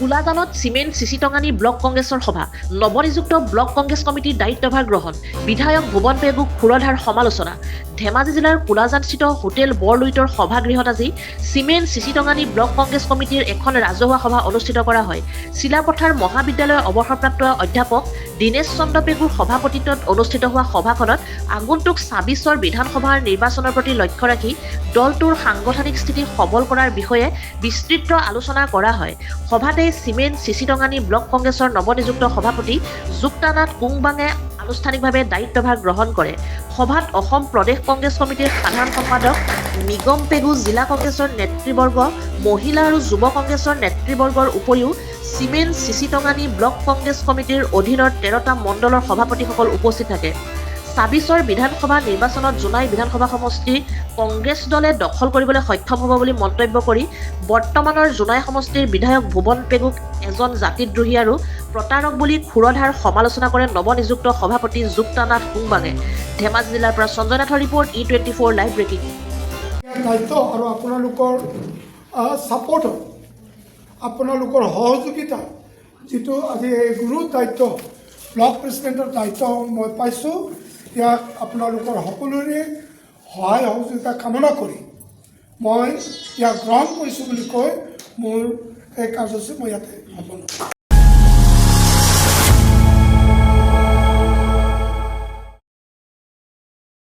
কোলাজানত cement চিচিটঙানী block কংগ্ৰেছৰ সভা নৱনিযুক্ত ব্লক কংগ্ৰেছ কমিটিৰ দায়িত্বভাৰ গ্ৰহণ বিধায়ক ভুৱন পেগুক ক্ষুৰধাৰ সমালোচনা ধেমাজি জিলাৰ কোলাজানস্থিত হোটেল বৰলুইতৰ সভাগৃহত আজি চিমেণ্ট চিচিটঙানী ব্লক কংগ্ৰেছ কমিটিৰ এখন ৰাজহুৱা সভা অনুষ্ঠিত কৰা হয়। চিলাপথাৰ মহাবিদ্যালয়ৰ অৱসৰপ্ৰাপ্ত অধ্যাপক দীনেশ চন্দ্ৰ পেগুৰ সভাপতিত্বত অনুষ্ঠিত হোৱা সভাখনত আগন্তুক ২৬ৰ বিধানসভাৰ নিৰ্বাচনৰ প্ৰতি লক্ষ্য ৰাখি দলটোৰ সাংগঠনিক স্থিতি সবল কৰাৰ বিষয়ে বিস্তৃত আলোচনা কৰা হয়। সভাতে চিমেণ্ট চিচিটঙানী ব্লক কংগ্ৰেছৰ নৱনিযুক্ত সভাপতি যুক্তানাথ কুংবাঙে আনুষ্ঠানিকভাৱে দায়িত্বভাৰ গ্ৰহণ কৰে। সভাত অসম প্ৰদেশ কংগ্ৰেছ কমিটিৰ সাধাৰণ সম্পাদক নিগম পেগু, জিলা কংগ্ৰেছৰ নেতৃবৰ্গ, মহিলা আৰু যুৱ কংগ্ৰেছৰ নেতৃবৰ্গৰ উপৰিও চিমেণ্ট চিচিটঙানী ব্লক কংগ্ৰেছ কমিটিৰ অধীনৰ 13টা মণ্ডলৰ সভাপতিসকল উপস্থিত থাকে। ২৬ৰ বিধানসভা নিৰ্বাচনত জোনাই বিধানসভা সমষ্টি কংগ্ৰেছ দলে দখল কৰিবলৈ সক্ষম হ'ব বুলি মন্তব্য কৰি বৰ্তমানৰ জোনাই সমষ্টিৰ বিধায়ক ভুৱন পেগুক এজন জাতিদ্ৰোহী আৰু প্ৰতাৰক বুলি ক্ষুৰধাৰ সমালোচনা কৰে নৱনিযুক্ত সভাপতি যুক্তানাথ কুংবাঙে। ধেমাজি জিলাৰ পৰা সঞ্জয় নাথৰ ৰিপৰ্ট, E24 লাইভ ব্ৰেকিং। দায়িত্ব আৰু আপোনালোকৰ ছাপোৰ্ট, আপোনালোকৰ সহযোগিতা, যিটো আজি এই গুৰু দায়িত্ব, ব্লক প্ৰেচিডেণ্টৰ দায়িত্ব মই পাইছোঁ, ইয়াক আপোনালোকৰ সকলোৰে সহায় সহযোগিতা কামনা কৰি মই ইয়াক গ্ৰহণ কৰিছোঁ বুলি কৈ মোৰ এই কাৰ্যসূচী মই ইয়াতে সম্পন্ন